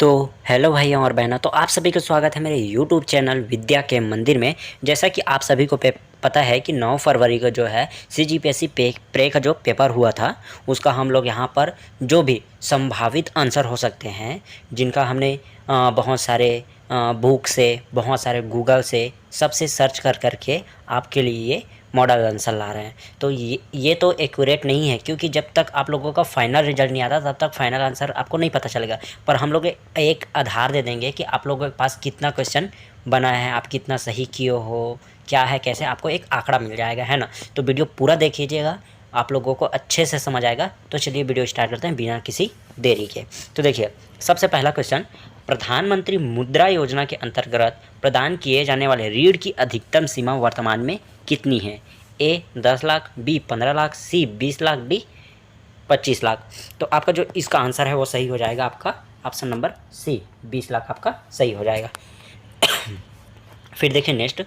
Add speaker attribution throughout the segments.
Speaker 1: तो हेलो भाइयों और बहनों, तो आप सभी का स्वागत है मेरे यूट्यूब चैनल विद्या के मंदिर में। जैसा कि आप सभी को पता है कि 9 फरवरी को जो है सीजीपीएससी प्रे का जो पेपर हुआ था, उसका हम लोग यहाँ पर जो भी संभावित आंसर हो सकते हैं, जिनका हमने बहुत सारे बुक से, बहुत सारे गूगल से, सबसे सर्च कर करके आपके लिए ये मॉडल आंसर ला रहे हैं। तो ये तो एक्यूरेट नहीं है, क्योंकि जब तक आप लोगों का फाइनल रिजल्ट नहीं आता तब तक फाइनल आंसर आपको नहीं पता चलेगा। पर हम लोग एक आधार दे देंगे कि आप लोगों के पास कितना क्वेश्चन बना है, आप कितना सही किए हो, क्या है कैसे, आपको एक आंकड़ा मिल जाएगा, है ना। तो वीडियो पूरा देखिएगा, आप लोगों को अच्छे से समझ आएगा। तो चलिए वीडियो स्टार्ट करते हैं बिना किसी देरी के। तो देखिए, सबसे पहला क्वेश्चन, प्रधानमंत्री मुद्रा योजना के अंतर्गत प्रदान किए जाने वाले ऋण की अधिकतम सीमा वर्तमान में कितनी है? ए 10 लाख, बी 15 लाख, सी 20 लाख, डी 25 लाख। तो आपका जो इसका आंसर है वो सही हो जाएगा, आपका ऑप्शन नंबर सी 20 लाख आपका सही हो जाएगा। फिर देखिए नेक्स्ट,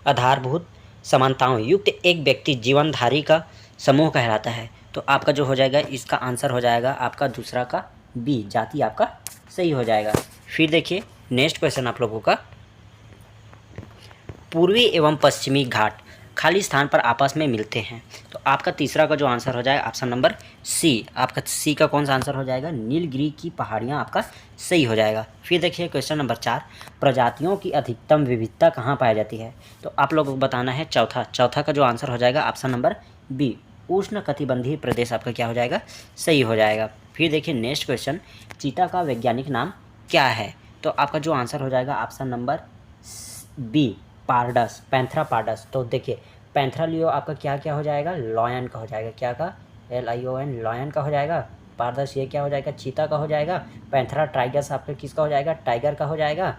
Speaker 1: आधारभूत समानताओं युक्त एक व्यक्ति जीवनधारी का समूह कहलाता है। तो आपका जो हो जाएगा इसका आंसर हो जाएगा आपका दूसरा का बी, जाति आपका सही हो जाएगा। फिर देखिए नेक्स्ट क्वेश्चन आप लोगों का, पूर्वी एवं पश्चिमी घाट खाली स्थान पर आपस में मिलते हैं। तो आपका तीसरा का जो आंसर हो जाएगा ऑप्शन नंबर सी, आपका सी का कौन सा आंसर हो जाएगा? नीलगिरी की पहाड़ियाँ आपका सही हो जाएगा। फिर देखिए क्वेश्चन नंबर 4, प्रजातियों की अधिकतम विविधता कहाँ पाई जाती है? तो आप लोगों को बताना है चौथा का जो आंसर हो जाएगा ऑप्शन नंबर बी, उष्ण कटिबंधीय प्रदेश आपका क्या हो जाएगा? सही हो जाएगा। फिर देखिए नेक्स्ट क्वेश्चन, चीता का वैज्ञानिक नाम क्या है? तो आपका जो आंसर हो जाएगा ऑप्शन नंबर बी, पारडस, पैंथरा पारडस। तो देखिए पैंथरा लियो आपका क्या क्या हो जाएगा? लॉयन का हो जाएगा, क्या का? LION, लॉयन का हो जाएगा। पारदर्श ये क्या हो जाएगा? चीता का हो जाएगा। पैंथरा टाइगर्स आपका किसका हो जाएगा? टाइगर का हो जाएगा।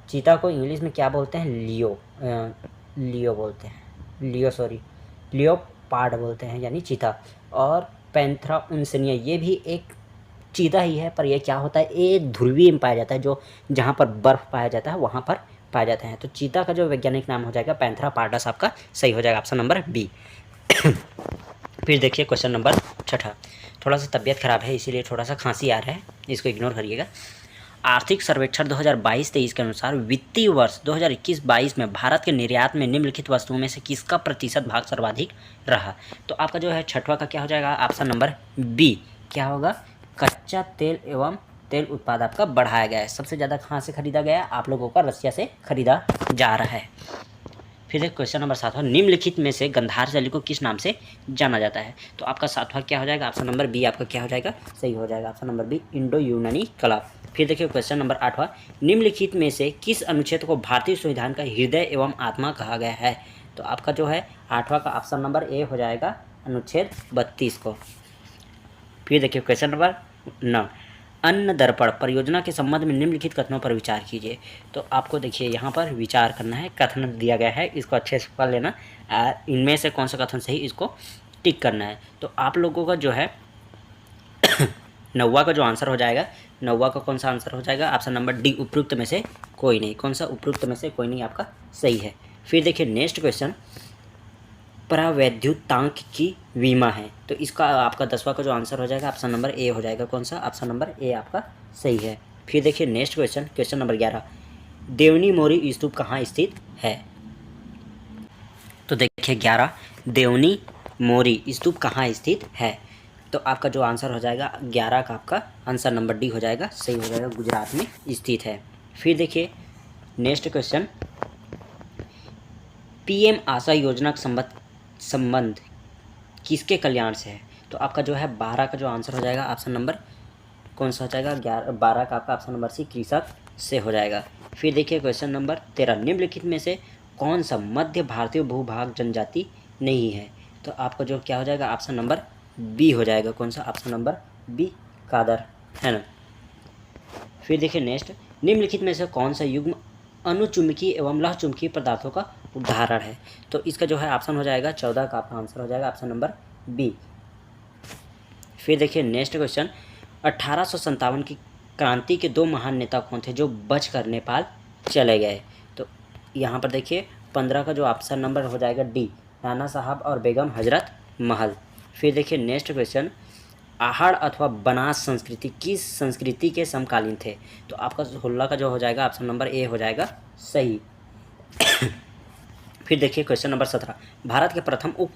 Speaker 1: चीता को इंग्लिश में क्या बोलते हैं? लियो बोलते हैं, लियोपार्ड बोलते हैं, यानी चीता। और पैंथरा उनसनिया ये भी एक चीता ही है, पर यह क्या होता है? ये ध्रुवीय में पाया जाता है, जो जहाँ पर बर्फ़ पाया जाता है वहाँ पर पाए जाते हैं। तो चीता का जो वैज्ञानिक नाम हो जाएगा पैंथरा पार्डस आपका सही हो जाएगा, ऑप्शन नंबर बी। फिर देखिए क्वेश्चन नंबर 6, थोड़ा सा तबीयत खराब है इसीलिए थोड़ा सा खांसी आ रहा है, इसको इग्नोर करिएगा। आर्थिक सर्वेक्षण 2022-23 के अनुसार वित्तीय वर्ष 2021-22 में भारत के निर्यात में निम्नलिखित वस्तुओं में से किसका प्रतिशत भाग सर्वाधिक रहा? तो आपका जो है छठवां का क्या हो जाएगा? ऑप्शन नंबर बी, क्या होगा? कच्चा तेल एवं तेल उत्पाद आपका बढ़ाया गया है। सबसे ज़्यादा कहाँ से खरीदा गया? आप लोगों का रसिया से खरीदा जा रहा है। फिर एक क्वेश्चन नंबर 7, निम्नलिखित में से गंधार शैली को किस नाम से जाना जाता है? तो आपका 7वां क्या हो जाएगा? ऑप्शन नंबर बी आपका क्या हो जाएगा? सही हो जाएगा, ऑप्शन नंबर बी, इंडो यूनानी कला। फिर देखिए क्वेश्चन नंबर 8वां, निम्नलिखित में से किस अनुच्छेद को भारतीय संविधान का हृदय एवं आत्मा कहा गया है? तो आपका जो है 8वां का ऑप्शन नंबर ए हो जाएगा, अनुच्छेद 32 को। फिर देखिए क्वेश्चन नंबर 9, अन्न दर्पण परियोजना के संबंध में निम्नलिखित कथनों पर विचार कीजिए। तो आपको देखिए यहाँ पर विचार करना है, कथन दिया गया है, इसको अच्छे से पढ़ लेना। इनमें से कौन सा कथन सही, इसको टिक करना है। तो आप लोगों का जो है 9वां का जो आंसर हो जाएगा, 9वां का कौन सा आंसर हो जाएगा? ऑप्शन नंबर डी, उपयुक्त में से कोई नहीं। कौन सा? उपयुक्त में से कोई नहीं आपका सही है। फिर देखिए नेक्स्ट क्वेश्चन, परावैद्युतांक की विमा है। तो इसका आपका 10वां का जो आंसर हो जाएगा ऑप्शन नंबर ए हो जाएगा। कौन सा? ऑप्शन नंबर ए आपका सही है। फिर देखिए नेक्स्ट क्वेश्चन, क्वेश्चन नंबर 11, देवनी मोरी स्तूप कहाँ स्थित है? तो देखिए 11, देवनी मोरी स्तूप कहाँ स्थित है? तो आपका जो आंसर हो जाएगा 11 का आपका आंसर नंबर डी हो जाएगा, सही हो जाएगा, गुजरात में स्थित है। फिर देखिए नेक्स्ट क्वेश्चन, PM आशा योजना का संबंध किसके कल्याण से है? तो आपका जो है 12 का जो आंसर हो जाएगा ऑप्शन नंबर कौन सा हो जाएगा? 12 का आपका ऑप्शन नंबर सी, कृषक से हो जाएगा। फिर देखिए क्वेश्चन नंबर 13, निम्नलिखित में से कौन सा मध्य भारतीय भूभाग जनजाति नहीं है? तो आपका जो क्या हो जाएगा? ऑप्शन नंबर बी हो जाएगा। कौन सा? ऑप्शन नंबर बी, कादर, है ना। फिर देखिए नेक्स्ट, निम्नलिखित में से कौन सा युग्म अनुचुंबकीय एवं लह चुंबकीय पदार्थों का उदाहरण है? तो इसका जो है ऑप्शन हो जाएगा 14 का आपका आंसर हो जाएगा, ऑप्शन नंबर बी। फिर देखिए नेक्स्ट क्वेश्चन, 1857 की क्रांति के 2 महान नेता कौन थे जो बचकर नेपाल चले गए? तो यहाँ पर देखिए 15 का जो ऑप्शन नंबर हो जाएगा डी, राणा साहब और बेगम हजरत महल। फिर देखिए नेक्स्ट क्वेश्चन, आहड़ अथवा बनास संस्कृति किस संस्कृति के समकालीन थे? तो आपका 16 का जो हो जाएगा ऑप्शन नंबर ए हो जाएगा सही। फिर देखिए क्वेश्चन नंबर 17, भारत के प्रथम उप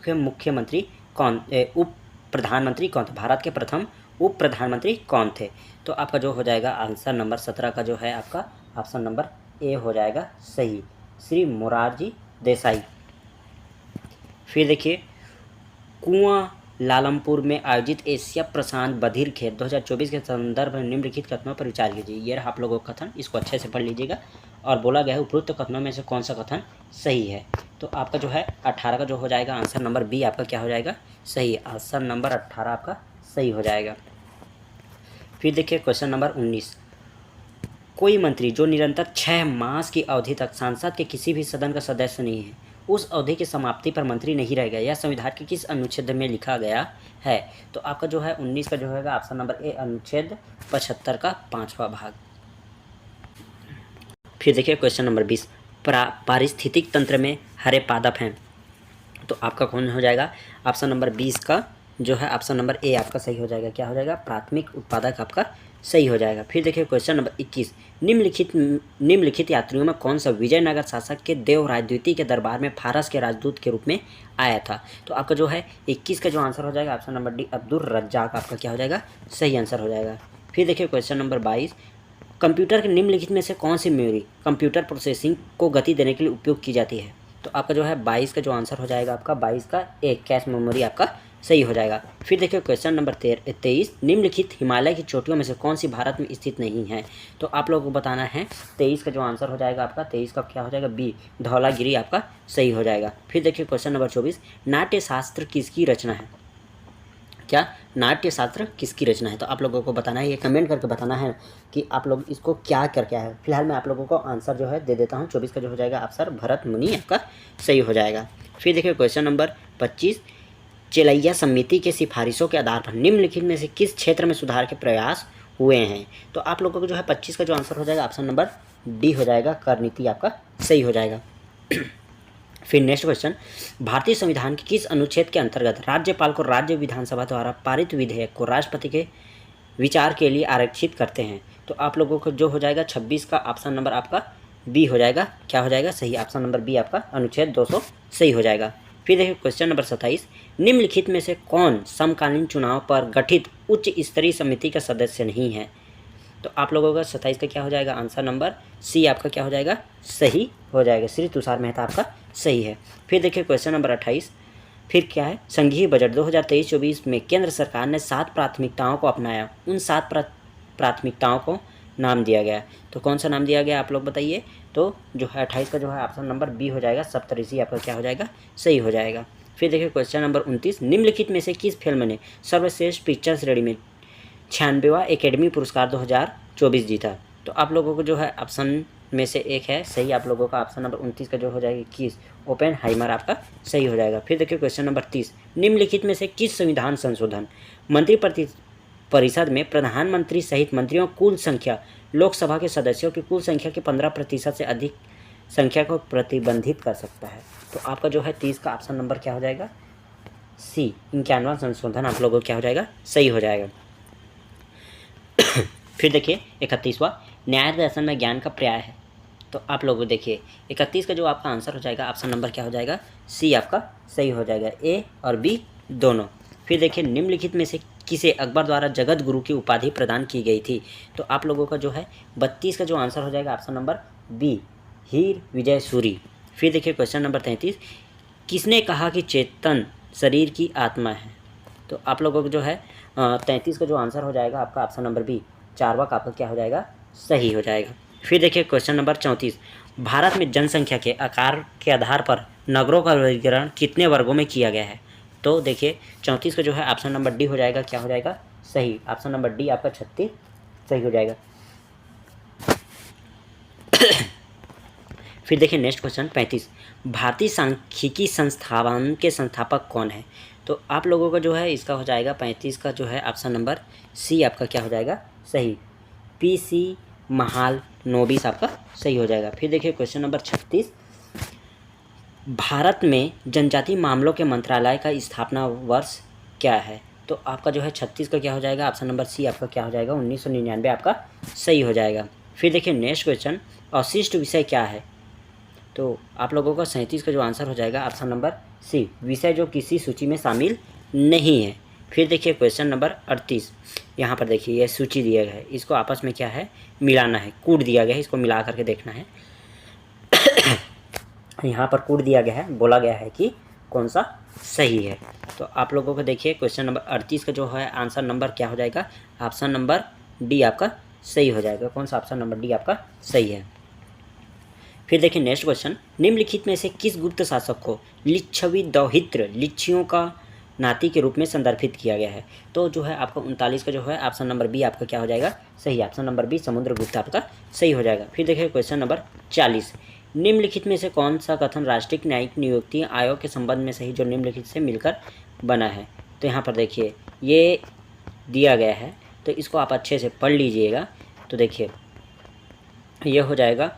Speaker 1: प्रधानमंत्री कौन थे? भारत के प्रथम उप प्रधानमंत्री कौन थे? तो आपका जो हो जाएगा आंसर नंबर 17 का जो है आपका ऑप्शन नंबर ए हो जाएगा सही, श्री मोरारजी देसाई। फिर देखिए कुआं लालमपुर में आयोजित एशिया प्रशांत बधिर खेल 2024 के संदर्भ में निम्नलिखित कथनों पर विचार कीजिए। ये रहा आप लोगों का कथन, इसको अच्छे से पढ़ लीजिएगा। और बोला गया है उपरोक्त कथनों में से कौन सा कथन सही है? तो आपका जो है 18 का जो हो जाएगा आंसर नंबर बी आपका क्या हो जाएगा सही, आंसर नंबर 18 आपका सही हो जाएगा। फिर देखिए क्वेश्चन नंबर 19, कोई मंत्री जो निरंतर 6 मास की अवधि तक सांसद के किसी भी सदन का सदस्य नहीं है, उस अवधि की समाप्ति पर मंत्री नहीं रहेगा, यह संविधान के किस अनुच्छेद में लिखा गया है? तो आपका जो है 19 का जो होगा ऑप्शन नंबर ए, अनुच्छेद 75 का 5वां भाग। फिर देखिए क्वेश्चन नंबर 20, पारिस्थितिक तंत्र में हरे पादप हैं, तो आपका कौन हो जाएगा ऑप्शन नंबर 20 का जो है ऑप्शन नंबर ए आपका सही हो जाएगा। क्या हो जाएगा? प्राथमिक उत्पादक आपका सही हो जाएगा। फिर देखिए क्वेश्चन नंबर 21, निम्नलिखित यात्रियों में कौन सा विजयनगर शासक के देवराय द्वितीय के दरबार में फारस के राजदूत के रूप में आया था? तो आपका जो है 21 का जो आंसर हो जाएगा option number D, Abdul Razzaq आपका क्या हो जाएगा सही आंसर हो जाएगा। फिर देखिए क्वेश्चन नंबर 22, कंप्यूटर के निम्नलिखित में से कौन सी मेमोरी कंप्यूटर प्रोसेसिंग को गति देने के लिए उपयोग की जाती है? तो आपका जो है 22 का जो आंसर हो जाएगा आपका 22 का एक कैश मेमोरी आपका सही हो जाएगा। फिर देखिए क्वेश्चन नंबर 23, निम्नलिखित हिमालय की चोटियों में से कौन सी भारत में स्थित नहीं है? तो आप लोगों को बताना है 23 का जो आंसर हो जाएगा आपका 23 का क्या हो जाएगा बी, धौलागिरी आपका सही हो जाएगा। फिर देखिए क्वेश्चन नंबर 24, नाट्य शास्त्र किसकी रचना है? क्या नाट्य शास्त्र किसकी रचना है? तो आप लोगों को बताना है, ये कमेंट करके बताना है कि आप लोग इसको क्या करके आए हैं। फिलहाल मैं आप लोगों को आंसर जो है दे देता हूँ। 24 का जो हो जाएगा आंसर भरत मुनि आपका सही हो जाएगा। फिर देखिए क्वेश्चन नंबर 25, चेलैया समिति के सिफारिशों के आधार पर निम्नलिखित में से किस क्षेत्र में सुधार के प्रयास हुए हैं? तो आप लोगों को जो है 25 का जो आंसर हो जाएगा ऑप्शन नंबर डी हो जाएगा, कर नीति आपका सही हो जाएगा। फिर नेक्स्ट क्वेश्चन, भारतीय संविधान के किस अनुच्छेद के अंतर्गत राज्यपाल को राज्य विधानसभा द्वारा पारित विधेयक को राष्ट्रपति के विचार के लिए आरक्षित करते हैं? तो आप लोगों को जो हो जाएगा 26 का ऑप्शन नंबर आपका बी हो जाएगा। क्या हो जाएगा सही, ऑप्शन नंबर बी आपका अनुच्छेद 200 सही हो जाएगा। फिर देखिए क्वेश्चन नंबर 27, निम्नलिखित में से कौन समकालीन चुनाव पर गठित उच्च स्तरीय समिति का सदस्य नहीं है? तो आप लोगों का 27 का क्या हो जाएगा आंसर नंबर सी आपका क्या हो जाएगा सही हो जाएगा, श्री तुषार मेहता आपका सही है। फिर देखिए क्वेश्चन नंबर 28, फिर क्या है, संघीय बजट 2023-24 में केंद्र सरकार ने 7 प्राथमिकताओं को अपनाया, उन 7 प्राथमिकताओं को नाम दिया गया। तो कौन सा नाम दिया गया आप लोग बताइए? तो जो है 28 का जो है ऑप्शन नंबर बी हो जाएगा, सप्तऋषि आपका क्या हो जाएगा सही हो जाएगा। फिर देखिए क्वेश्चन नंबर 29, निम्नलिखित में से किस फिल्म ने सर्वश्रेष्ठ पिक्चर श्रेणी में 96वां एकेडमी पुरस्कार 2024 जीता? तो आप लोगों को जो है ऑप्शन में से एक है सही, आप लोगों का ऑप्शन नंबर 29 का जो हो जाएगा 21, ओपेनहाइमर आपका सही हो जाएगा। फिर देखिए क्वेश्चन नंबर 30, निम्नलिखित में से किस संविधान संशोधन परिषद में प्रधानमंत्री सहित मंत्रियों कुल संख्या लोकसभा के सदस्यों की कुल संख्या के 15% से अधिक संख्या को प्रतिबंधित कर सकता है? तो आपका जो है 30 का ऑप्शन नंबर क्या हो जाएगा सी, 51वां संशोधन आप लोगों को क्या हो जाएगा सही हो जाएगा। फिर देखिए 31वां, न्याय दर्शन में ज्ञान का पर्याय है। तो आप लोग देखिए 31 का जो आपका आंसर हो जाएगा ऑप्शन नंबर क्या हो जाएगा सी आपका सही हो जाएगा, ए और बी दोनों। फिर देखिए निम्नलिखित में से किसे अकबर द्वारा जगत गुरु की उपाधि प्रदान की गई थी? तो आप लोगों का जो है 32 का जो आंसर हो जाएगा ऑप्शन नंबर बी, हीर विजय सूरी। फिर देखिए क्वेश्चन नंबर 33, किसने कहा कि चेतन शरीर की आत्मा है? तो आप लोगों को जो है 33 का जो आंसर हो जाएगा आपका ऑप्शन नंबर बी, चारवाक आपका क्या हो जाएगा सही हो जाएगा। फिर देखिए क्वेश्चन नंबर 34, भारत में जनसंख्या के आकार के आधार पर नगरों का वर्गीकरण कितने वर्गों में किया गया है? तो देखिए 34 का जो है ऑप्शन नंबर डी हो जाएगा क्या हो जाएगा सही, ऑप्शन नंबर डी आपका 36 सही हो जाएगा। फिर देखिए नेक्स्ट क्वेश्चन 35, भारतीय सांख्यिकी संस्थान के संस्थापक कौन है? तो आप लोगों का जो है इसका हो जाएगा 35 का जो है ऑप्शन नंबर सी आपका क्या हो जाएगा सही, पीसी महालनोबिस आपका सही हो जाएगा। फिर देखिए क्वेश्चन नंबर 36, भारत में जनजातीय मामलों के मंत्रालय का स्थापना वर्ष क्या है? तो आपका जो है 36 का क्या हो जाएगा, ऑप्शन नंबर सी आपका क्या हो जाएगा, 1999 आपका सही हो जाएगा। फिर देखिए नेक्स्ट क्वेश्चन, अवशिष्ट विषय क्या है। तो आप लोगों का 37 का जो आंसर हो जाएगा ऑप्शन नंबर सी, विषय जो किसी सूची में शामिल नहीं है। फिर देखिए क्वेश्चन नंबर 38, यहाँ पर देखिए ये सूची दिया गया है, इसको आपस में क्या है, मिलाना है, कूट दिया गया है, इसको मिला करके देखना है। यहाँ पर कूट दिया गया है, बोला गया है कि कौन सा सही है। तो आप लोगों को देखिए क्वेश्चन नंबर 38 का जो है आंसर नंबर क्या हो जाएगा, ऑप्शन नंबर डी आपका सही हो जाएगा। कौन सा, ऑप्शन नंबर डी आपका सही है। फिर देखिए नेक्स्ट क्वेश्चन, निम्नलिखित में से किस गुप्त शासक को लिच्छवी दौहित्र लिच्छियों का नाती के रूप में संदर्भित किया गया है। तो जो है आपका 39 का जो है ऑप्शन नंबर बी आपका क्या हो जाएगा, सही, ऑप्शन नंबर बी समुद्रगुप्त आपका सही हो जाएगा। फिर देखिए क्वेश्चन नंबर 40, निम्नलिखित में से कौन सा कथन राष्ट्रीय न्यायिक नियुक्ति आयोग के संबंध में सही जो निम्नलिखित से मिलकर बना है। तो यहाँ पर देखिए ये दिया गया है, तो इसको आप अच्छे से पढ़ लीजिएगा। तो देखिए ये हो जाएगा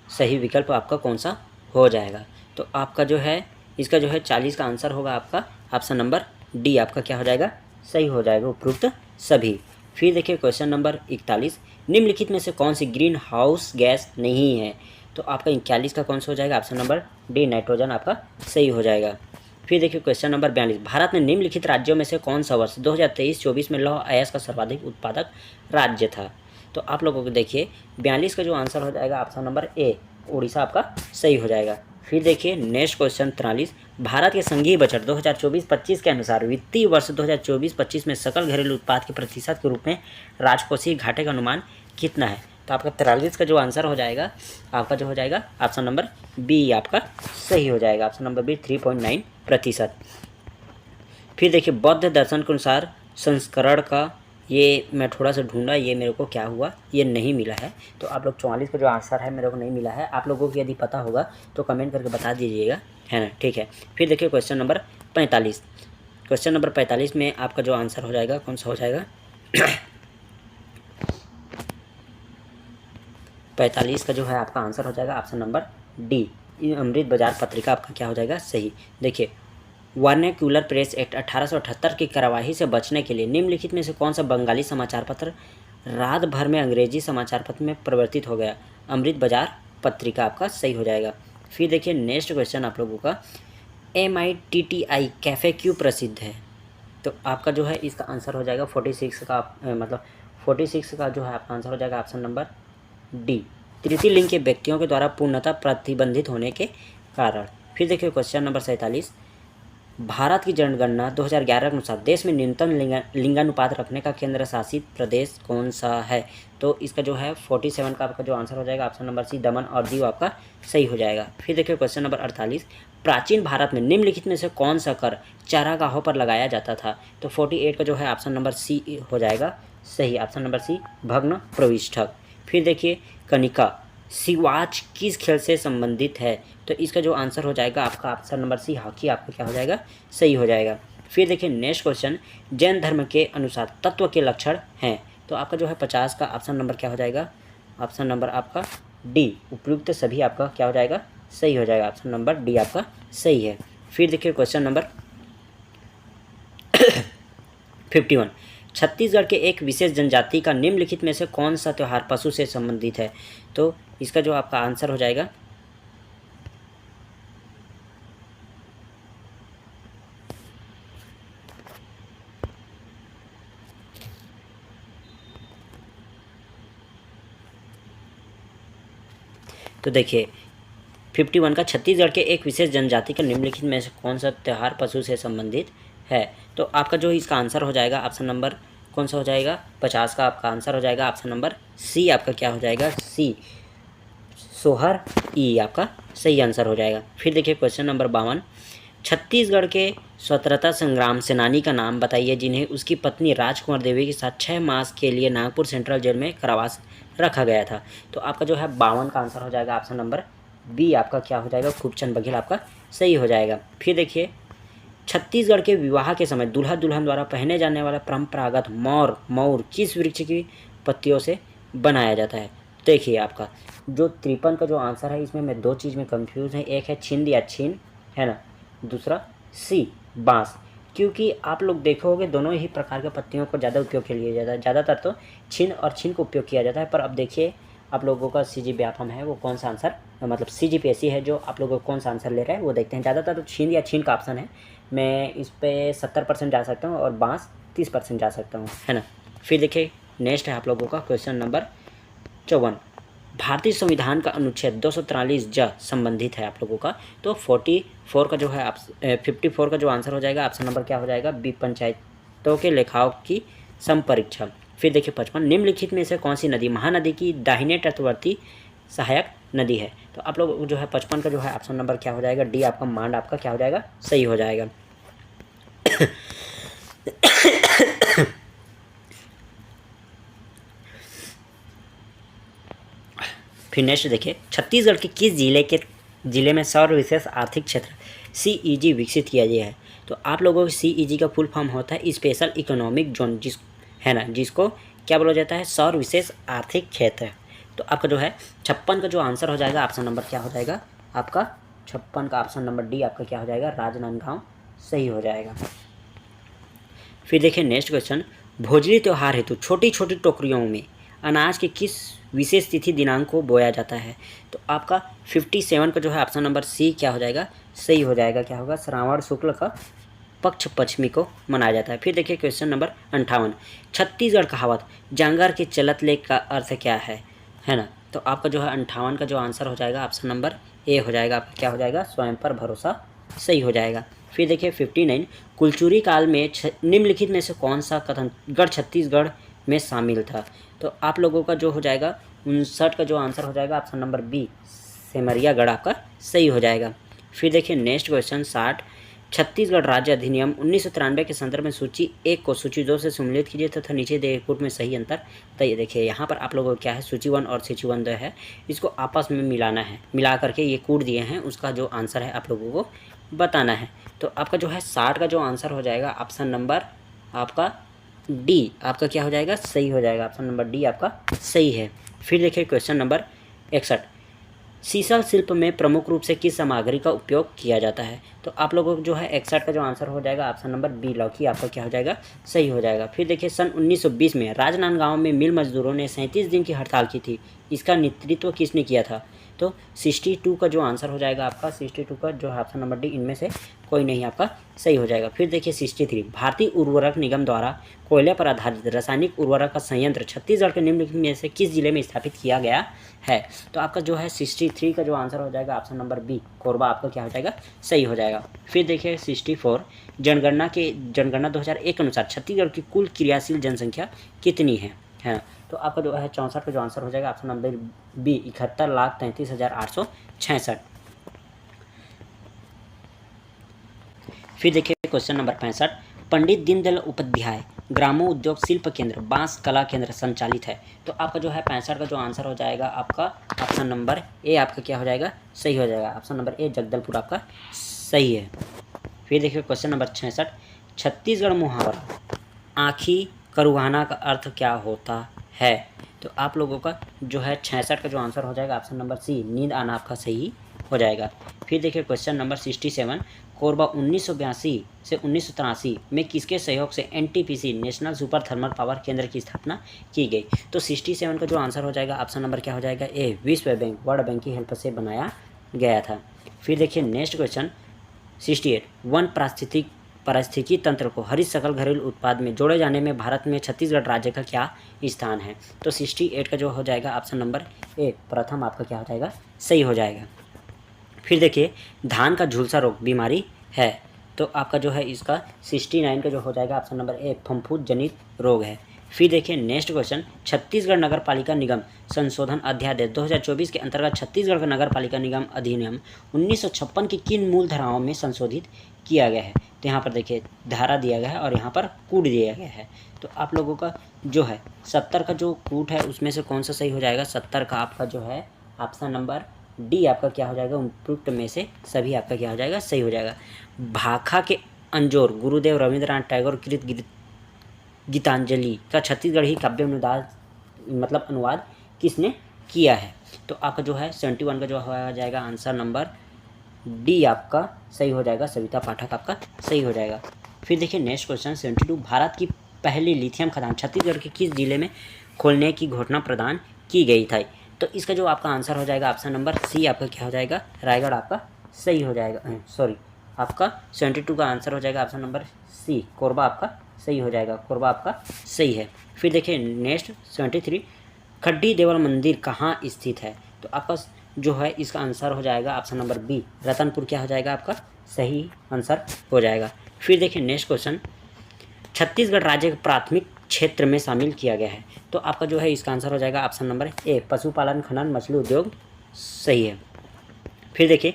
Speaker 1: सही विकल्प आपका कौन सा हो जाएगा। तो आपका जो है इसका जो है 40 का आंसर होगा आपका ऑप्शन नंबर डी आपका क्या हो जाएगा, सही हो जाएगा, उपरोक्त सभी। फिर देखिए क्वेश्चन नंबर 41, निम्नलिखित में से कौन सी ग्रीन हाउस गैस नहीं है। तो आपका 41 का कौन सा हो जाएगा, ऑप्शन नंबर डी नाइट्रोजन आपका सही हो जाएगा। फिर देखिए क्वेश्चन नंबर 42, भारत में निम्नलिखित राज्यों में से कौन सा वर्ष 2023-24 में लौह अयस्क का सर्वाधिक उत्पादक राज्य था। तो आप लोगों को देखिए 42 का जो आंसर हो जाएगा ऑप्शन नंबर ए उड़ीसा आपका सही हो जाएगा। फिर देखिए नेक्स्ट क्वेश्चन 43, भारत के संघीय बजट 2024-25 के अनुसार वित्तीय वर्ष 2024-25 में सकल घरेलू उत्पाद के प्रतिशत के रूप में राजकोषीय घाटे का अनुमान कितना है। तो आपका 43 का जो आंसर हो जाएगा आपका जो हो जाएगा ऑप्शन नंबर बी आपका सही हो जाएगा, ऑप्शन नंबर बी 3.9%। फिर देखिए बौद्ध दर्शन के अनुसार संस्करण का, ये मैं थोड़ा सा ढूंढा, ये मेरे को क्या हुआ, ये नहीं मिला है। तो आप लोग 44 का जो आंसर है मेरे को नहीं मिला है, आप लोगों को यदि पता होगा तो कमेंट करके बता दीजिएगा, है ना, ठीक है। फिर देखिए क्वेश्चन नंबर 45, क्वेश्चन नंबर 45 में आपका जो आंसर हो जाएगा कौन सा हो जाएगा 45 का जो है आपका आंसर हो जाएगा ऑप्शन नंबर डी, अमृत बाजार पत्रिका आपका क्या हो जाएगा सही। देखिए वर्नैक्युलर प्रेस एक्ट 1878 की कार्यवाही से बचने के लिए निम्नलिखित में से कौन सा बंगाली समाचार पत्र रात भर में अंग्रेजी समाचार पत्र में परिवर्तित हो गया, अमृत बाजार पत्रिका आपका सही हो जाएगा। फिर देखिए नेक्स्ट क्वेश्चन आप लोगों का, MITTI कैफ़े क्यों प्रसिद्ध है। तो आपका जो है इसका आंसर हो जाएगा 46 का मतलब 46 का जो है आपका आंसर हो जाएगा ऑप्शन नंबर डी, तृतीय लिंग के व्यक्तियों के द्वारा पूर्णतः प्रतिबंधित होने के कारण। फिर देखिए क्वेश्चन नंबर 47, भारत की जनगणना 2011 के अनुसार देश में न्यूनतम लिंगानुपात रखने का केंद्र शासित प्रदेश कौन सा है। तो इसका जो है 47 का आपका जो आंसर हो जाएगा ऑप्शन नंबर सी दमन और दीव आपका सही हो जाएगा। फिर देखिए क्वेश्चन नंबर 48, प्राचीन भारत में निम्नलिखित में से कौन सा कर चारागाहों पर लगाया जाता था। तो 48 का जो है ऑप्शन नंबर सी हो जाएगा सही, ऑप्शन नंबर सी भग्न प्रविष्ठक। फिर देखिए कनिका सिवाच किस खेल से संबंधित है। तो इसका जो आंसर हो जाएगा आपका ऑप्शन नंबर सी हॉकी आपका क्या हो जाएगा सही हो जाएगा। फिर देखिए नेक्स्ट क्वेश्चन, जैन धर्म के अनुसार तत्व के लक्षण हैं। तो आपका जो है 50 का ऑप्शन नंबर क्या हो जाएगा, ऑप्शन नंबर आपका डी उपयुक्त सभी आपका क्या हो जाएगा सही हो जाएगा, ऑप्शन नंबर डी आपका सही है। फिर देखिए क्वेश्चन नंबर 51, छत्तीसगढ़ के एक विशेष जनजाति का निम्नलिखित में से कौन सा त्यौहार पशु से संबंधित है। तो इसका जो आपका आंसर हो जाएगा तो देखिए 51 का, छत्तीसगढ़ के एक विशेष जनजाति का निम्नलिखित में से कौन सा त्यौहार पशु से संबंधित है। तो आपका जो इसका आंसर हो जाएगा ऑप्शन नंबर कौन सा हो जाएगा 50 का आपका आंसर हो जाएगा ऑप्शन नंबर सी आपका क्या हो जाएगा सी सोहर ई आपका सही आंसर हो जाएगा। फिर देखिए क्वेश्चन नंबर 52, छत्तीसगढ़ के स्वतंत्रता संग्राम सेनानी का नाम बताइए जिन्हें उसकी पत्नी राजकुमार देवी के साथ 6 मास के लिए नागपुर सेंट्रल जेल में कारावास रखा गया था। तो आपका जो है 52 का आंसर हो जाएगा ऑप्शन नंबर बी आपका क्या हो जाएगा खूबचंद बघेल आपका सही हो जाएगा। फिर देखिए छत्तीसगढ़ के विवाह के समय दूल्हा दुल्हन द्वारा पहने जाने वाला परंपरागत मौर किस वृक्ष की पत्तियों से बनाया जाता है। देखिए आपका जो 53 का जो आंसर है इसमें मैं दो चीज़ में कंफ्यूज है, एक है छिंद या छीन है ना, दूसरा सी बांस। क्योंकि आप लोग देखे होंगे दोनों ही प्रकार के पत्तियों को ज़्यादा उपयोग के लिए जाता है। ज़्यादातर तो छिन और छिन को उपयोग किया जाता है। पर अब देखिए आप लोगों का CGPAFM है वो कौन सा आंसर, मतलब CGPSC है जो आप लोगों को कौन सा आंसर ले रहा है वो देखते हैं। ज़्यादातर तो छिन या छिन का ऑप्शन है। मैं इस पर 70% जा सकता हूँ और बाँस 30% जा सकता हूँ, है ना। फिर देखिए नेक्स्ट है आप लोगों का क्वेश्चन नंबर 54। भारतीय संविधान का अनुच्छेद 243 ज संबंधित है आप लोगों का। तो 44 का जो है आप 54 का जो आंसर हो जाएगा ऑप्शन नंबर क्या हो जाएगा बी, पंचायतों के लेखाओं की संपरीक्षा। फिर देखिए 55, निम्नलिखित में से कौन सी नदी महानदी की दाहिने तटवर्ती सहायक नदी है। तो आप लोग जो है 55 का जो है ऑप्शन नंबर क्या हो जाएगा डी आपका मांड आपका क्या हो जाएगा सही हो जाएगा। फिर नेक्स्ट देखिए, छत्तीसगढ़ के किस जिले में सौर विशेष आर्थिक क्षेत्र CEG विकसित किया गया है। तो आप लोगों को CEG का फुल फॉर्म होता है स्पेशल इकोनॉमिक जोन, है ना, जिसको क्या बोला जाता है सौर विशेष आर्थिक क्षेत्र। तो आपका जो है 56 का जो आंसर हो जाएगा ऑप्शन नंबर क्या हो जाएगा आपका 56 का ऑप्शन नंबर डी आपका क्या हो जाएगा राजनांदगांव सही हो जाएगा। फिर देखिए नेक्स्ट क्वेश्चन, भोजली त्यौहार हेतु छोटी छोटी टोकरियों में अनाज के किस विशेष तिथि दिनांक को बोया जाता है। तो आपका 57 का जो है ऑप्शन नंबर सी क्या हो जाएगा सही हो जाएगा। क्या होगा श्रावण शुक्ल का पक्ष पश्चिमी को मनाया जाता है। फिर देखिए क्वेश्चन नंबर 58, छत्तीसगढ़ कहावत जांगर के चलत ले का अर्थ क्या है ना। तो आपका जो है 58 का जो आंसर हो जाएगा ऑप्शन नंबर ए हो जाएगा। आपका क्या हो जाएगा स्वयं पर भरोसा सही हो जाएगा। फिर देखिए 59, कुलचुरी काल में निम्नलिखित में से कौन सा कथन गढ़ छत्तीसगढ़ में शामिल था। तो आप लोगों का जो हो जाएगा 59 का जो आंसर हो जाएगा ऑप्शन नंबर बी सेमरियागढ़ आपका सही हो जाएगा। फिर देखिए नेक्स्ट क्वेश्चन 60, छत्तीसगढ़ राज्य अधिनियम 1993 के संदर्भ में सूची 1 को सूची 2 से सम्मिलित कीजिए तथा नीचे दिए कोड में सही अंतर। तो ये देखिए यहाँ पर आप लोगों को क्या है सूची 1 और सूची 1 जो है इसको आपस में मिलाना है, मिला करके ये कोड दिए हैं उसका जो आंसर है आप लोगों को बताना है। तो आपका जो है 60 का जो आंसर हो जाएगा ऑप्शन नंबर आपका डी आपका क्या हो जाएगा सही हो जाएगा। ऑप्शन नंबर डी आपका सही है। फिर देखिए क्वेश्चन नंबर 61, सीसल शिल्प में प्रमुख रूप से किस सामग्री का उपयोग किया जाता है। तो आप लोगों को जो है 61 का जो आंसर हो जाएगा ऑप्शन नंबर बी लौकी आपका क्या हो जाएगा सही हो जाएगा। फिर देखिए सन 1920 में राजनांदगांव में मिल मजदूरों ने 37 दिन की हड़ताल की थी, इसका नेतृत्व किसने किया था। तो 62 का जो आंसर हो जाएगा आपका 62 का जो है ऑप्शन नंबर डी इनमें से कोई नहीं आपका सही हो जाएगा। फिर देखिए 63, भारतीय उर्वरक निगम द्वारा कोयले पर आधारित रासायनिक उर्वरक का संयंत्र छत्तीसगढ़ के निम्नलिखित में से किस जिले में स्थापित किया गया है। तो आपका जो है 63 का जो आंसर हो जाएगा ऑप्शन नंबर बी कोरबा आपका क्या हो जाएगा सही हो जाएगा। फिर देखिए 64, जनगणना 2001 के अनुसार छत्तीसगढ़ की कुल क्रियाशील जनसंख्या कितनी है ना। तो आपका जो है 64 का जो आंसर हो जाएगा ऑप्शन नंबर बी 71,33,866। फिर देखिए क्वेश्चन नंबर 65, पंडित दीनदयाल उपाध्याय ग्रामो उद्योग शिल्प केंद्र बांस कला केंद्र संचालित है। तो आपका जो है 65 का जो आंसर हो जाएगा आपका ऑप्शन नंबर ए आपका क्या हो जाएगा सही हो जाएगा। ऑप्शन नंबर ए जगदलपुर आपका सही है। फिर देखिए क्वेश्चन नंबर 66, छत्तीसगढ़ मुहावरा आँखी करुहाना का अर्थ क्या होता है। तो आप लोगों का जो है 66 का जो आंसर हो जाएगा ऑप्शन नंबर सी नींद आना आपका सही हो जाएगा। फिर देखिए क्वेश्चन नंबर 67, कोरबा 1982 से 1983 में किसके सहयोग से NTPC national super thermal power केंद्र की स्थापना की गई। तो 67 का जो आंसर हो जाएगा ऑप्शन नंबर क्या हो जाएगा ए विश्व बैंक वर्ल्ड बैंक की हेल्प से बनाया गया था। फिर देखिए नेक्स्ट क्वेश्चन 68, वन पारिस्थितिकी तंत्र को हरित सकल घरेलू उत्पाद में जोड़े जाने में भारत में छत्तीसगढ़ राज्य का क्या स्थान है। तो 68 का जो हो जाएगा ऑप्शन नंबर ए प्रथम आपका क्या हो जाएगा सही हो जाएगा। फिर देखिए धान का झुलसा रोग बीमारी है। तो आपका जो है इसका 69 का जो हो जाएगा ऑप्शन नंबर ए फफूंद जनित रोग है। फिर देखिए नेक्स्ट क्वेश्चन, छत्तीसगढ़ नगर पालिका निगम संशोधन अध्यादेश 2024 के अंतर्गत छत्तीसगढ़ का नगर पालिका निगम अधिनियम 1956 की किन मूल धाराओं में संशोधित किया गया है। तो यहाँ पर देखिए धारा दिया गया है और यहाँ पर कूट दिया गया है। तो आप लोगों का जो है 70 का जो कूट है उसमें से कौन सा सही हो जाएगा। 70 का आपका जो है ऑप्शन नंबर डी आपका क्या हो जाएगा उपयुक्त में से सभी आपका क्या हो जाएगा सही हो जाएगा। भाखा के अंजोर गुरुदेव रविंद्रनाथ टैगोर कृत गीतांजलि का छत्तीसगढ़ी काव्य अनुवाद किसने किया है। तो आपका जो है 71 का जो हो जाएगा आंसर नंबर डी आपका सही हो जाएगा सविता पाठक आपका सही हो जाएगा। फिर देखिए नेक्स्ट क्वेश्चन 72, भारत की पहली लिथियम खदान छत्तीसगढ़ के किस जिले में खोलने की घोषणा प्रदान की गई थी? तो इसका जो आपका आंसर हो जाएगा ऑप्शन नंबर सी आपका क्या हो जाएगा, रायगढ़ आपका सही हो जाएगा। सॉरी, आपका 72 का आंसर हो जाएगा ऑप्शन नंबर सी, कोरबा आपका सही हो जाएगा, कोरबा आपका सही है। फिर देखिए नेक्स्ट 73, खड्डी देवल मंदिर कहाँ स्थित है? तो आपका जो है इसका आंसर हो जाएगा ऑप्शन नंबर बी, रतनपुर क्या हो जाएगा आपका सही आंसर हो जाएगा। फिर देखिए नेक्स्ट क्वेश्चन, छत्तीसगढ़ राज्य के प्राथमिक क्षेत्र में शामिल किया गया है। तो आपका जो है इसका आंसर हो जाएगा ऑप्शन नंबर ए, पशुपालन खनन मछली उद्योग सही है। फिर देखिए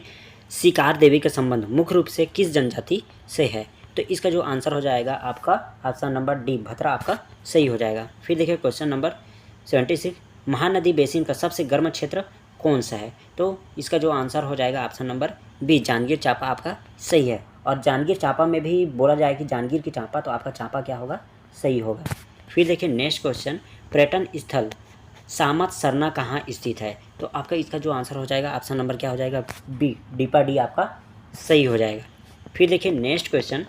Speaker 1: शिकार देवी का संबंध मुख्य रूप से किस जनजाति से है? तो इसका जो आंसर हो जाएगा आपका ऑप्शन नंबर डी, भद्रा आपका सही हो जाएगा। फिर देखिए क्वेश्चन नंबर 76, महानदी बेसिन का सबसे गर्म क्षेत्र कौन सा है? तो इसका जो आंसर हो जाएगा option number B, Janjgir Champa आपका सही है। और जांजगीर चांपा में भी बोला जाए कि जांजगीर की चांपा, तो आपका चांपा क्या होगा सही होगा। फिर देखिए नेक्स्ट क्वेश्चन, पर्यटन स्थल सामत सरना कहाँ स्थित है? तो आपका इसका जो आंसर हो जाएगा ऑप्शन नंबर क्या हो जाएगा बी, डीपा डी आपका सही हो जाएगा। फिर देखिए नेक्स्ट क्वेश्चन,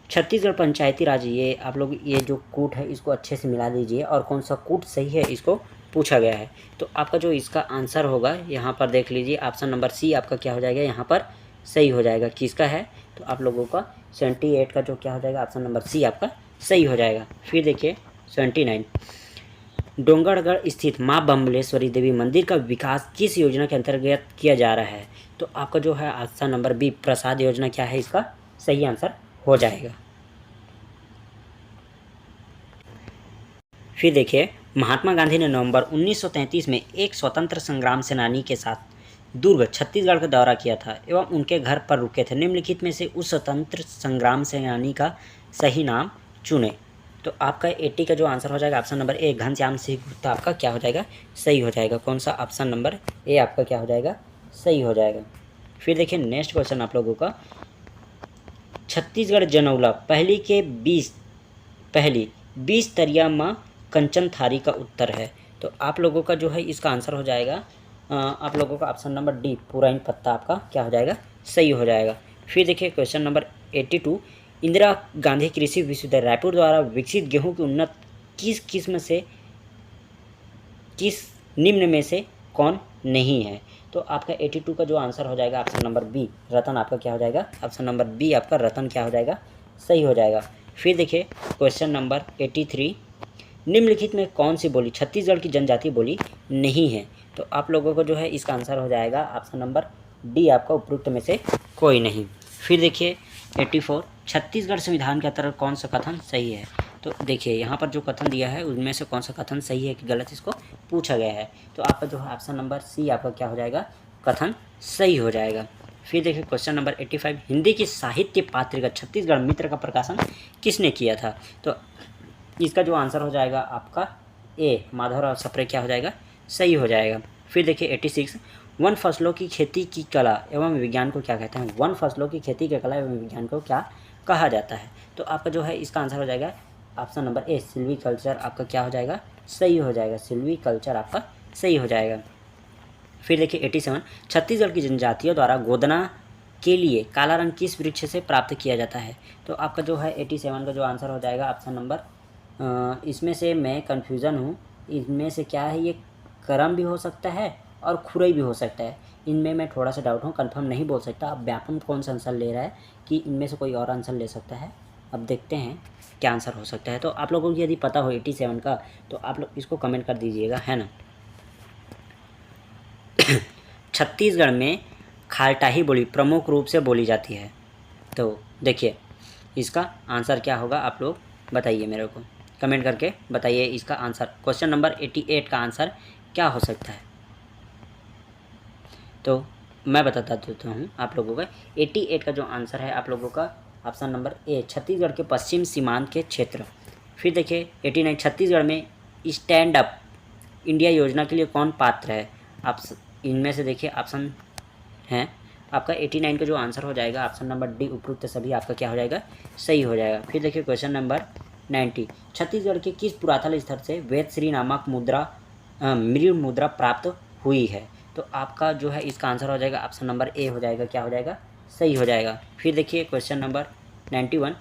Speaker 1: छत्तीसगढ़ पंचायती राज, ये आप लोग ये जो कूट है इसको अच्छे से मिला दीजिए और कौन सा कूट सही है इसको पूछा गया है। तो आपका जो इसका आंसर होगा यहाँ पर देख लीजिए ऑप्शन नंबर सी आपका क्या हो जाएगा यहाँ पर सही हो जाएगा। किसका है? तो आप लोगों का 78 का जो क्या हो जाएगा ऑप्शन नंबर सी आपका सही हो जाएगा। फिर देखिए 79, डोंगरगढ़ स्थित माँ बम्बलेश्वरी देवी मंदिर का विकास किस योजना के अंतर्गत किया जा रहा है? तो आपका जो है ऑप्शन नंबर बी, प्रसाद योजना क्या है इसका सही आंसर हो जाएगा। फिर देखिए महात्मा गांधी ने नवंबर 1933 में एक स्वतंत्र संग्राम सेनानी के साथ दुर्ग छत्तीसगढ़ का दौरा किया था एवं उनके घर पर रुके थे। निम्नलिखित में से उस स्वतंत्र संग्राम सेनानी का सही नाम चुने। तो आपका 80 का जो आंसर हो जाएगा option number A, Ghanshyam Singh Gupta आपका क्या हो जाएगा सही हो जाएगा। कौन सा? ऑप्शन नंबर ए आपका क्या हो जाएगा सही हो जाएगा। फिर देखिए नेक्स्ट क्वेश्चन आप लोगों का, छत्तीसगढ़ जनौला पहली 20 तरिया माँ कंचन थारी का उत्तर है। तो आप लोगों का जो है इसका आंसर हो जाएगा आप लोगों का ऑप्शन नंबर डी, पुराइन पत्ता आपका क्या हो जाएगा सही हो जाएगा। फिर देखिए क्वेश्चन नंबर 82, इंदिरा गांधी कृषि विश्वविद्यालय रायपुर द्वारा विकसित गेहूं की उन्नत किस निम्न में से कौन नहीं है? तो आपका 82 का जो आंसर हो जाएगा ऑप्शन नंबर बी, रतन आपका क्या हो जाएगा ऑप्शन नंबर बी आपका रतन क्या हो जाएगा सही हो जाएगा। फिर देखिए क्वेश्चन नंबर 83, निम्नलिखित में कौन सी बोली छत्तीसगढ़ की जनजातीय बोली नहीं है? तो आप लोगों को जो है इसका आंसर हो जाएगा ऑप्शन नंबर डी आपका उपयुक्त में से कोई नहीं। फिर देखिए 84, छत्तीसगढ़ संविधान के अंतर्गत कौन सा कथन सही है? तो देखिए यहाँ पर जो कथन दिया है उनमें से कौन सा कथन सही है कि गलत इसको पूछा गया है। तो आपका जो है ऑप्शन नंबर सी आपका क्या हो जाएगा कथन सही हो जाएगा। फिर देखिए क्वेश्चन नंबर 85, हिंदी की साहित्य पत्रिका छत्तीसगढ़ मित्र का प्रकाशन किसने किया था? तो इसका जो आंसर हो जाएगा आपका ए, माधवराव सप्रे क्या हो जाएगा सही हो जाएगा। फिर देखिए 86, वन फसलों की खेती की कला एवं विज्ञान को क्या कहते हैं? वन फसलों की खेती की कला एवं विज्ञान को क्या कहा जाता है? तो आपका जो है इसका आंसर हो जाएगा ऑप्शन नंबर ए, सिल्वीकल्चर आपका क्या हो जाएगा सही हो जाएगा, सिल्वीकल्चर आपका सही हो जाएगा। फिर देखिए 87, छत्तीसगढ़ की जनजातियों द्वारा गोदना के लिए काला रंग किस वृक्ष से प्राप्त किया जाता है? तो आपका जो है 87 का जो आंसर हो जाएगा ऑप्शन नंबर इसमें से मैं कन्फ्यूज़न हूँ, इनमें से क्या है, ये करम भी हो सकता है और खुरई भी हो सकता है। इनमें मैं थोड़ा सा डाउट हूँ, कंफर्म नहीं बोल सकता। अब व्यापम कौन सा आंसर ले रहा है कि इनमें से कोई और आंसर ले सकता है। अब देखते हैं क्या आंसर हो सकता है। तो आप लोगों को यदि पता हो 87 का तो आप लोग इसको कमेंट कर दीजिएगा, है ना। छत्तीसगढ़ में खालटाही बोली प्रमुख रूप से बोली जाती है। तो देखिए इसका आंसर क्या होगा, आप लोग बताइए, मेरे को कमेंट करके बताइए इसका आंसर। क्वेश्चन नंबर 88 का आंसर क्या हो सकता है? तो मैं बताता देता हूँ आप लोगों का। 88 का जो आंसर है आप लोगों का ऑप्शन नंबर ए, छत्तीसगढ़ के पश्चिम सीमांत के क्षेत्र। फिर देखिए 89, छत्तीसगढ़ में स्टैंड अप इंडिया योजना के लिए कौन पात्र है? आप इनमें से देखिए ऑप्शन हैं आपका 89 का जो आंसर हो जाएगा ऑप्शन नंबर डी, उपयुक्त सभी आपका क्या हो जाएगा सही हो जाएगा। फिर देखिए क्वेश्चन नंबर 90, छत्तीसगढ़ के किस पुरातन स्थल से वेदश्री नामक मृग मुद्रा प्राप्त हुई है? तो आपका जो है इसका आंसर हो जाएगा ऑप्शन नंबर ए हो जाएगा क्या हो जाएगा सही हो जाएगा। फिर देखिए क्वेश्चन नंबर 91,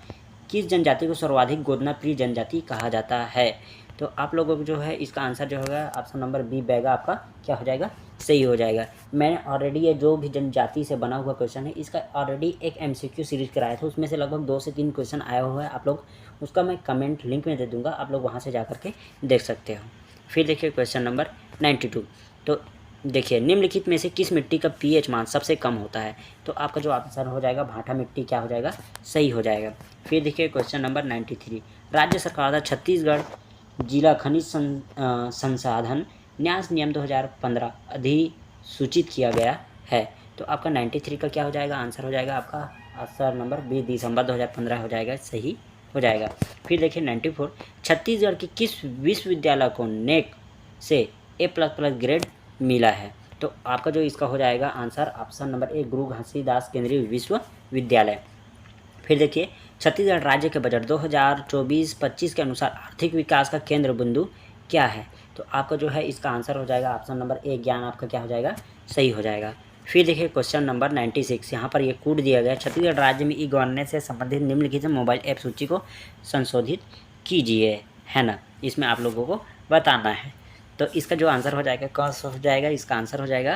Speaker 1: किस जनजाति को सर्वाधिक गोदना प्रिय जनजाति कहा जाता है? तो आप लोगों को जो है इसका आंसर जो होगा ऑप्शन नंबर बी बैगा आपका क्या हो जाएगा, सही हो जाएगा। मैंने ऑलरेडी ये जो भी जनजाति से बना हुआ क्वेश्चन है इसका ऑलरेडी एक MCQ सीरीज कराया था, उसमें से लगभग 2 से 3 क्वेश्चन आया हुआ है। आप लोग उसका मैं कमेंट लिंक में दे दूँगा, आप लोग वहाँ से जा कर के देख सकते हो। फिर देखिए क्वेश्चन नंबर 92। तो देखिए निम्नलिखित में से किस मिट्टी का pH मान सबसे कम होता है? तो आपका जो आंसर हो जाएगा भाटा मिट्टी क्या हो जाएगा, सही हो जाएगा। फिर देखिए क्वेश्चन नंबर 93। राज्य सरकार द्वारा छत्तीसगढ़ जिला खनिज संसाधन न्यास नियम 2015 अधिसूचित किया गया है। तो आपका 93 का क्या हो जाएगा, आंसर हो जाएगा आपका आंसर नंबर 20 दिसंबर 2015 हो जाएगा, सही हो जाएगा। फिर देखिए 94। छत्तीसगढ़ के किस विश्वविद्यालय को नेक से A++ ग्रेड मिला है? तो आपका जो इसका हो जाएगा आंसर ऑप्शन नंबर ए गुरु घासीदास केंद्रीय विश्वविद्यालय। फिर देखिए छत्तीसगढ़ राज्य के बजट 2024-25 के अनुसार आर्थिक विकास का केंद्र बिंदु क्या है? तो आपका जो है इसका आंसर हो जाएगा ऑप्शन नंबर ए ज्ञान आपका क्या हो जाएगा, सही हो जाएगा। फिर देखिए क्वेश्चन नंबर 96। यहाँ पर ये कूट दिया गया छत्तीसगढ़ राज्य में ई-गवर्नेंस से संबंधित निम्नलिखित मोबाइल ऐप सूची को संशोधित कीजिए, है ना, इसमें आप लोगों को बताना है। तो इसका जो आंसर हो जाएगा कौन सा हो जाएगा, इसका आंसर हो जाएगा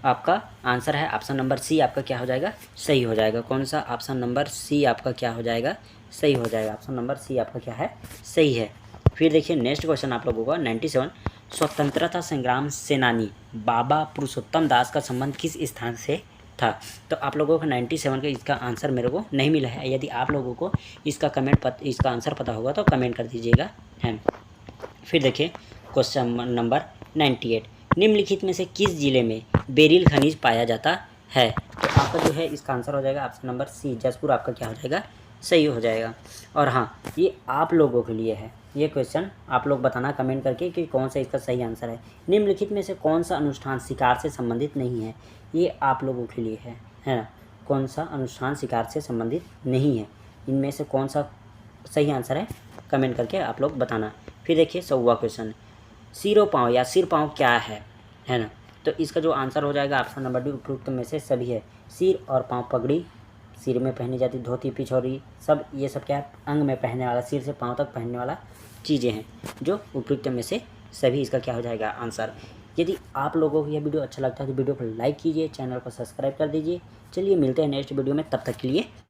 Speaker 1: आपका आंसर है ऑप्शन नंबर सी आपका क्या हो जाएगा, सही हो जाएगा। कौन सा, ऑप्शन नंबर सी आपका क्या हो जाएगा, सही हो जाएगा। ऑप्शन नंबर सी आपका क्या है, सही है। फिर देखिए नेक्स्ट क्वेश्चन आप लोगों का 97। स्वतंत्रता संग्राम सेनानी बाबा पुरुषोत्तम दास का संबंध किस स्थान से था? तो आप लोगों को 97 का इसका आंसर मेरे को नहीं मिला है। यदि आप लोगों को इसका आंसर पता होगा तो कमेंट कर दीजिएगा, है। फिर देखिए क्वेश्चन नंबर 98। निम्नलिखित में से किस जिले में बेरिल खनिज पाया जाता है? तो आपका जो है इसका आंसर हो जाएगा ऑप्शन नंबर सी जसपुर आपका क्या हो जाएगा, सही हो जाएगा। और हाँ, ये आप लोगों के लिए है ये क्वेश्चन, आप लोग बताना कमेंट करके कि कौन सा इसका सही आंसर है। निम्नलिखित में से कौन सा अनुष्ठान शिकार से संबंधित नहीं है? ये आप लोगों के लिए है ना। कौन सा अनुष्ठान शिकार से संबंधित नहीं है, इनमें से कौन सा सही आंसर है, कमेंट करके आप लोग बताना। फिर देखिए 100वां क्वेश्चन। सिरों पाँव या सिर पाँव क्या है ना। तो इसका जो आंसर हो जाएगा ऑप्शन नंबर डी उपयुक्त में से सभी है। सिर और पाँव पगड़ी, सिर में पहनी जाती धोती पिछौरी, सब ये सब क्या है, अंग में पहनने वाला, सिर से पाँव तक पहनने वाला चीज़ें हैं जो उपयुक्त में से सभी इसका क्या हो जाएगा आंसर। यदि आप लोगों को यह वीडियो अच्छा लगता है तो वीडियो को लाइक कीजिए, चैनल को सब्सक्राइब कर दीजिए। चलिए मिलते हैं नेक्स्ट वीडियो में, तब तक के लिए